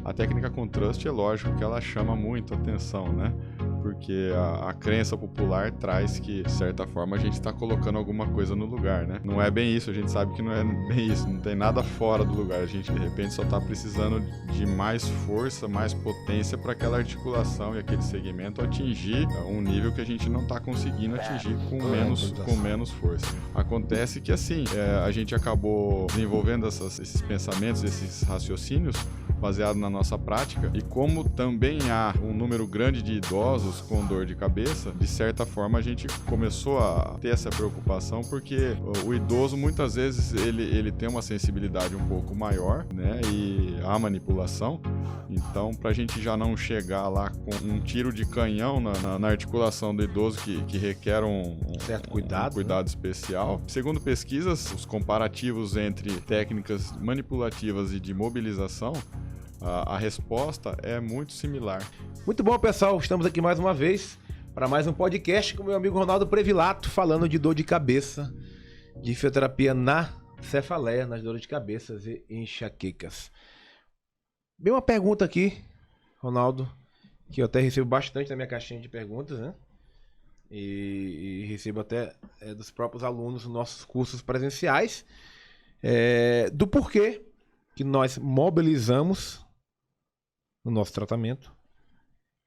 A técnica contrast é lógico que ela chama muito atenção, né? Porque a crença popular traz que, de certa forma, a gente está colocando alguma coisa no lugar, né? Não é bem isso, a gente sabe que não é bem isso, não tem nada fora do lugar. A gente, de repente, só está precisando de mais força, mais potência para aquela articulação e aquele segmento atingir um nível que a gente não está conseguindo atingir com menos força. Acontece que, assim, a gente acabou desenvolvendo esses pensamentos, esses raciocínios, baseado na nossa prática, e como também há um número grande de idosos com dor de cabeça, de certa forma a gente começou a ter essa preocupação, porque o idoso muitas vezes ele tem uma sensibilidade um pouco maior, né, e a manipulação. Então, para a gente já não chegar lá com um tiro de canhão na articulação do idoso que requer um certo cuidado, cuidado especial. Segundo pesquisas, os comparativos entre técnicas manipulativas e de mobilização, a resposta é muito similar. Muito bom, pessoal. Estamos aqui mais uma vez para mais um podcast com meu amigo Ronaldo Previlato, falando de dor de cabeça, de fisioterapia na cefaleia, nas dores de cabeça e enxaquecas. Bem, uma pergunta aqui, Ronaldo, que eu até recebo bastante na minha caixinha de perguntas, né? E recebo até dos próprios alunos nos nossos cursos presenciais, do porquê que nós mobilizamos no nosso tratamento,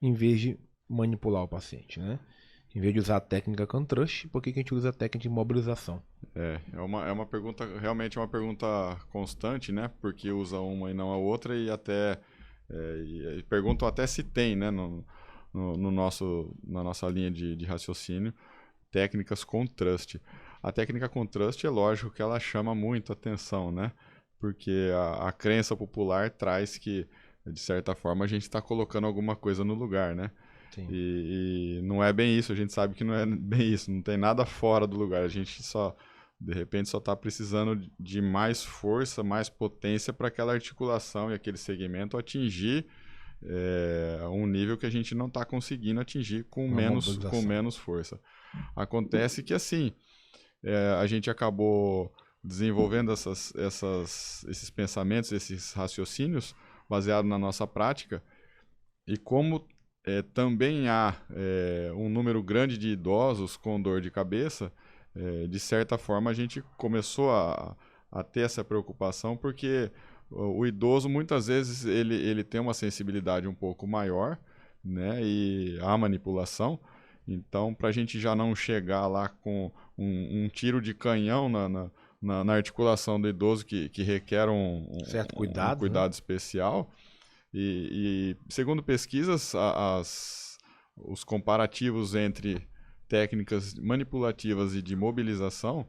em vez de manipular o paciente, né? Em vez de usar a técnica contrast, por que a gente usa a técnica de mobilização? É uma pergunta, realmente é uma pergunta constante, né? Porque usa uma e não a outra, e até perguntam até se tem, né? Na nossa linha de raciocínio, técnicas contrast. A técnica contrast é lógico que ela chama muito atenção, né? Porque a crença popular traz que, de certa forma, a gente está colocando alguma coisa no lugar, né? Sim. E não é bem isso, a gente sabe que não é bem isso, não tem nada fora do lugar. A gente só, de repente, só está precisando de mais força, mais potência para aquela articulação e aquele segmento atingir um nível que a gente não está conseguindo atingir com menos força. Acontece que, assim, a gente acabou desenvolvendo esses pensamentos, esses raciocínios, baseado na nossa prática, e como também há um número grande de idosos com dor de cabeça, de certa forma a gente começou a ter essa preocupação, porque o idoso muitas vezes ele tem uma sensibilidade um pouco maior, né, e a manipulação. Então, para a gente já não chegar lá com um tiro de canhão na articulação do idoso que requer certo cuidado, um cuidado, né, especial. E segundo pesquisas, os comparativos entre técnicas manipulativas e de mobilização,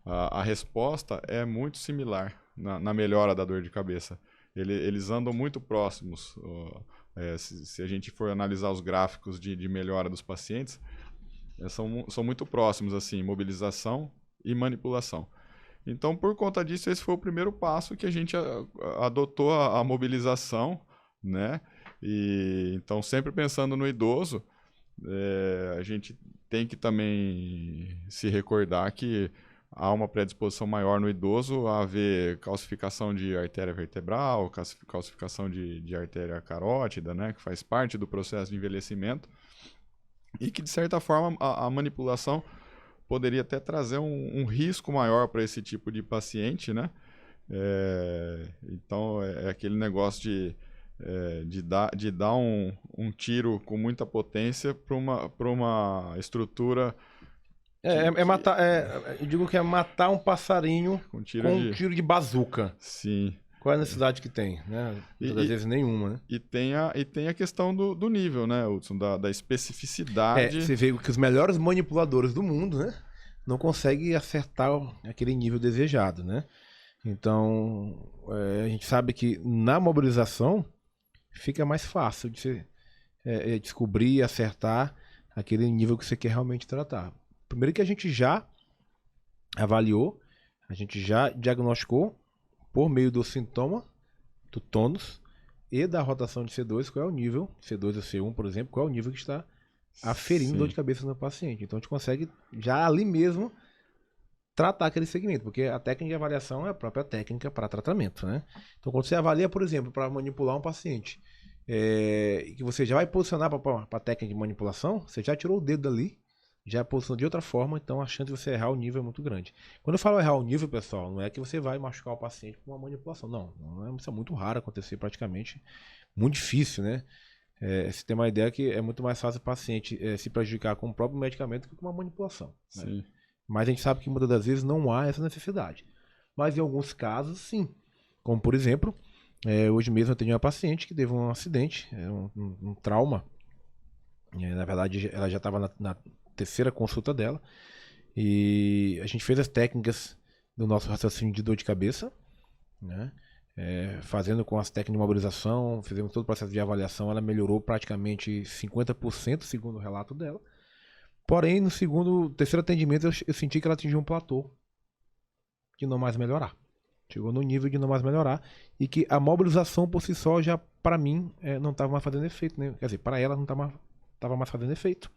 a resposta é muito similar na melhora da dor de cabeça. Eles andam muito próximos. Se a gente for analisar os gráficos de melhora dos pacientes, são muito próximos, assim, mobilização e manipulação. Então, por conta disso, esse foi o primeiro passo que a gente adotou a mobilização, né? E então, sempre pensando no idoso, a gente tem que também se recordar que há uma predisposição maior no idoso a haver calcificação de artéria vertebral, calcificação de artéria carótida, né? Que faz parte do processo de envelhecimento, e que, de certa forma, a manipulação poderia até trazer um risco maior para esse tipo de paciente, né? Então, é aquele negócio de dar um tiro com muita potência para uma estrutura. Eu digo que é matar um passarinho com um tiro de bazuca. Sim. Qual é a necessidade que tem, né? Muitas vezes nenhuma, né? E tem a questão do nível, né, Hudson? Da especificidade. Você vê que os melhores manipuladores do mundo, né, não conseguem acertar aquele nível desejado, né? Então, a gente sabe que na mobilização fica mais fácil de você descobrir e acertar aquele nível que você quer realmente tratar. Primeiro que a gente já avaliou, a gente já diagnosticou por meio do sintoma, do tônus e da rotação de C2, qual é o nível, C2 ou C1, por exemplo, qual é o nível que está aferindo dor de cabeça no paciente. Então a gente consegue já ali mesmo tratar aquele segmento, porque a técnica de avaliação é a própria técnica para tratamento, né? Então, quando você avalia, por exemplo, para manipular um paciente, que você já vai posicionar para a técnica de manipulação, você já tirou o dedo dali, já posicionou de outra forma, então a chance de você errar o nível é muito grande. Quando eu falo errar o nível, pessoal, não é que você vai machucar o paciente com uma manipulação, não, isso é muito raro acontecer, praticamente muito difícil, né? Você tem uma ideia que é muito mais fácil o paciente se prejudicar com o próprio medicamento que com uma manipulação, né? Sim. Mas a gente sabe que muitas das vezes não há essa necessidade. Mas em alguns casos, sim. Como, por exemplo, hoje mesmo eu tenho uma paciente que teve um acidente, um trauma. Na verdade, ela já estava na terceira consulta dela. E a gente fez as técnicas do nosso raciocínio de dor de cabeça, né? Fazendo com as técnicas de mobilização, fizemos todo o processo de avaliação, ela melhorou praticamente 50%, segundo o relato dela. Porém, no terceiro atendimento, eu senti que ela atingiu um platô de não mais melhorar. Chegou no nível de não mais melhorar e que a mobilização por si só já, para mim, não estava mais fazendo efeito, né? Quer dizer, para ela não estava mais fazendo efeito.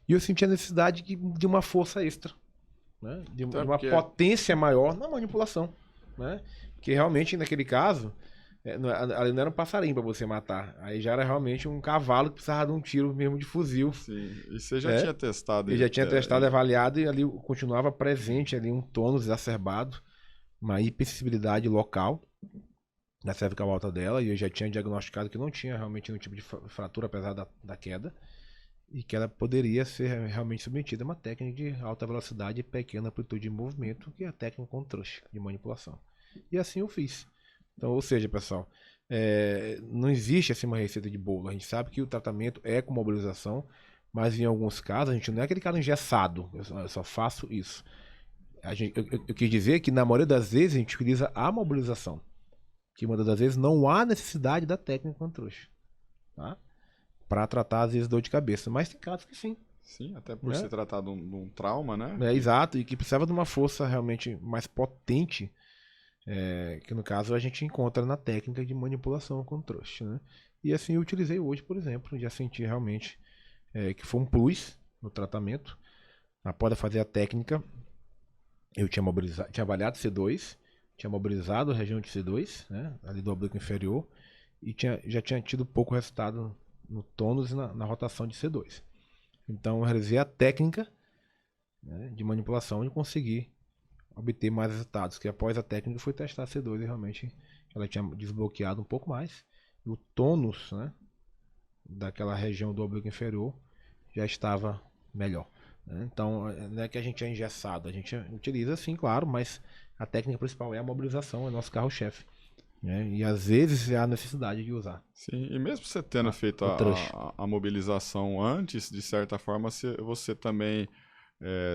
E eu senti a necessidade de uma força extra, né? De uma potência maior na manipulação, né? Porque realmente, naquele caso, ali não era um passarinho para você matar. Aí já era realmente um cavalo que precisava de um tiro mesmo de fuzil. Sim. E você já tinha testado? Eu já tinha testado, avaliado, e ali continuava presente ali um tônus exacerbado, uma hipersensibilidade local na cervical alta dela, e eu já tinha diagnosticado que não tinha realmente nenhum tipo de fratura, apesar da queda, e que ela poderia ser realmente submetida a uma técnica de alta velocidade e pequena amplitude de movimento, que é a técnica com trush, de manipulação. E assim eu fiz. Então, ou seja, pessoal, não existe assim uma receita de bolo. A gente sabe que o tratamento é com mobilização, mas em alguns casos a gente não é aquele cara engessado. Eu só faço isso. Eu quis dizer que na maioria das vezes a gente utiliza a mobilização. Que muitas das vezes não há necessidade da técnica com trouxa, tá? Para tratar às vezes dor de cabeça. Mas tem casos que sim. Sim, até por se tratar de um trauma, né? Exato, e que precisava de uma força realmente mais potente, que no caso a gente encontra na técnica de manipulação com trouxa, né? E assim eu utilizei hoje, por exemplo, já senti realmente que foi um plus no tratamento. Após fazer a técnica, eu tinha avaliado C2, tinha mobilizado a região de C2, né, ali do oblíquo inferior, e já tinha tido pouco resultado no tônus e na rotação de C2. Então eu realizei a técnica, né, de manipulação e consegui obter mais resultados, que após a técnica foi testar C2 e realmente ela tinha desbloqueado um pouco mais, e o tônus, né, daquela região do oblíquo inferior já estava melhor. Então, não é que a gente é engessado, a gente utiliza sim, claro, mas a técnica principal é a mobilização, é nosso carro-chefe, né? E às vezes há necessidade de usar. Sim, e mesmo você tendo feito a mobilização antes, de certa forma, você também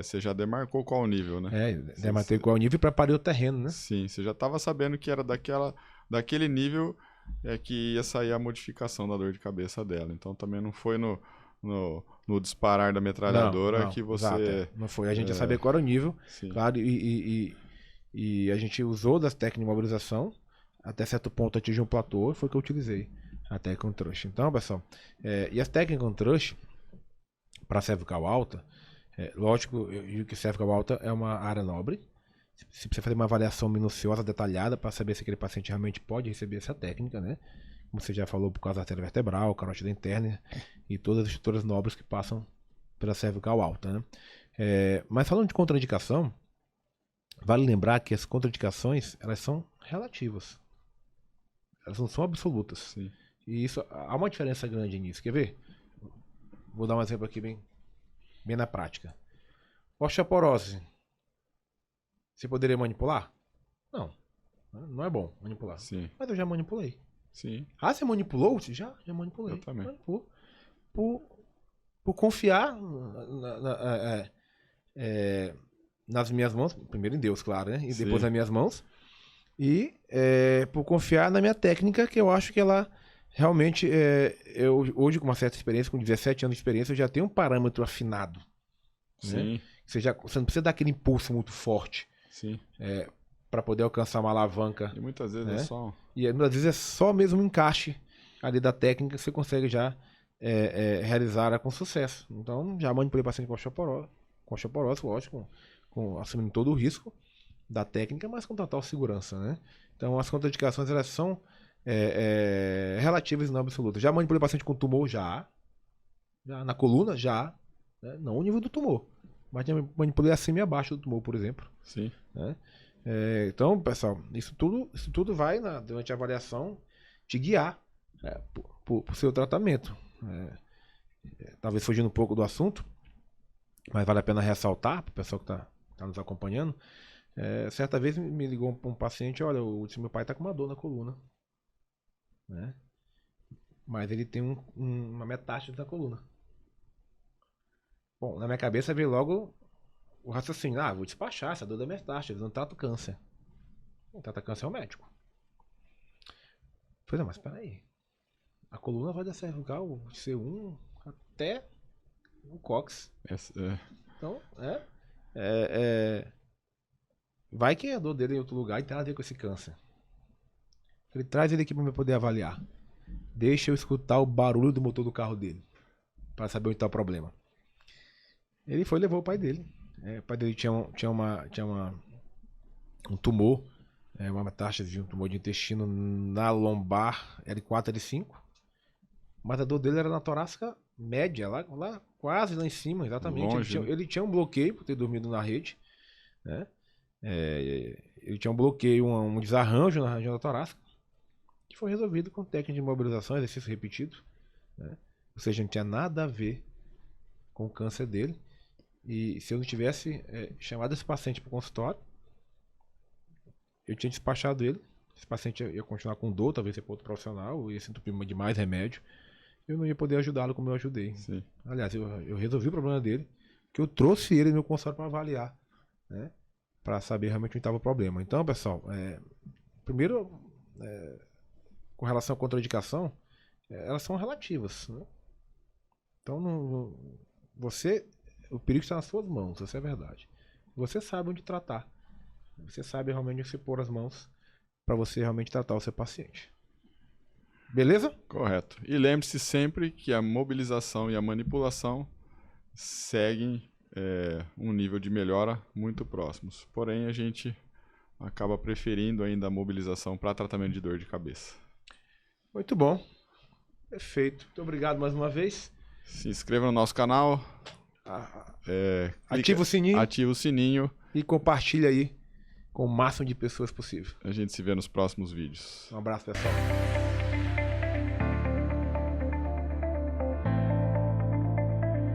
você já demarcou qual o nível, né? Demarquei qual o nível e preparei o terreno, né? Sim, você já estava sabendo que era daquele nível que ia sair a modificação da dor de cabeça dela. Então também não foi no disparar da metralhadora que você... Exato, não foi. A gente já sabia qual era o nível, sim. Claro, e a gente usou das técnicas de mobilização, até certo ponto atingir um platô, foi o que eu utilizei, a técnica com trush. Então, pessoal, e as técnicas com trush, para cervical alta, lógico, eu digo que cervical alta é uma área nobre, se precisa fazer uma avaliação minuciosa, detalhada, para saber se aquele paciente realmente pode receber essa técnica, né? Como você já falou, por causa da artéria vertebral, carótida interna e todas as estruturas nobres que passam pela cervical alta, né? Mas falando de contraindicação, vale lembrar que as contraindicações, elas são relativas. Elas não são absolutas. Sim. E isso, há uma diferença grande nisso. Quer ver? Vou dar um exemplo aqui bem na prática. Osteoporose. Você poderia manipular? Não. Não é bom manipular. Sim. Mas eu já manipulei. Sim. Ah, você manipulou? Já manipulei. Eu também. Por confiar nas minhas mãos, primeiro em Deus, claro, né? E Sim. depois nas minhas mãos. E por confiar na minha técnica, que eu acho que ela realmente, eu hoje com uma certa experiência, com 17 anos de experiência, eu já tenho um parâmetro afinado. Sim. Né? Você não precisa dar aquele impulso muito forte. Sim. Para poder alcançar uma alavanca. E muitas vezes né? é só... E muitas vezes é só mesmo um encaixe ali da técnica que você consegue já realizar com sucesso. Então, já manipulei paciente com osteoporose, lógico, assumindo todo o risco da técnica, mas com total segurança, né? Então as contraindicações elas são relativas e não absolutas. Já manipulei paciente com tumor? Já na coluna? Já. Né? Não o nível do tumor. Mas já manipulei acima e abaixo do tumor, por exemplo. Sim. Né? Então, pessoal, isso tudo vai, durante a avaliação, te guiar para o seu tratamento. Talvez fugindo um pouco do assunto, mas vale a pena ressaltar para o pessoal que está nos acompanhando. Certa vez me ligou um paciente, olha, o meu pai está com uma dor na coluna. Né? Mas ele tem uma metástase na coluna. Bom, na minha cabeça veio logo o raciocínio, vou despachar essa dor da metástase, não trato câncer. Quem trata câncer é o médico. Falei, não, mas peraí. A coluna vai da cervical, C1 até o cóccix. Então, vai que a dor dele é em outro lugar e tem nada a ver com esse câncer. Ele traz ele aqui para eu poder avaliar. Deixa eu escutar o barulho do motor do carro dele, para saber onde está o problema. Ele foi e levou o pai dele. O pai dele tinha um tumor, uma metástase, um tumor de intestino na lombar L4, L5. Mas a dor dele era na torácica média, lá quase lá em cima, exatamente. Longe, ele tinha um bloqueio por ter dormido na rede. Né? Ele tinha um bloqueio, um desarranjo na região da torácica, que foi resolvido com técnica de imobilização, exercício repetido. Né? Ou seja, não tinha nada a ver com o câncer dele. E se eu não tivesse chamado esse paciente para o consultório, eu tinha despachado ele. Esse paciente ia continuar com dor, talvez ser para outro profissional, ia se entupir de mais remédio. Eu não ia poder ajudá-lo como eu ajudei. Sim. Aliás, eu resolvi o problema dele, que eu trouxe ele no meu consultório para avaliar, né? Para saber realmente onde estava o problema. Então, pessoal, primeiro, com relação à contraindicação, elas são relativas. Né? Então, o perigo está nas suas mãos, isso é verdade. Você sabe onde tratar. Você sabe realmente onde você pôr as mãos para você realmente tratar o seu paciente. Beleza? Correto. E lembre-se sempre que a mobilização e a manipulação seguem um nível de melhora muito próximos. Porém, a gente acaba preferindo ainda a mobilização para tratamento de dor de cabeça. Muito bom. Perfeito. Muito obrigado mais uma vez. Se inscreva no nosso canal. Ativa o sininho. Ativa o sininho. E compartilha aí com o máximo de pessoas possível. A gente se vê nos próximos vídeos. Um abraço, pessoal.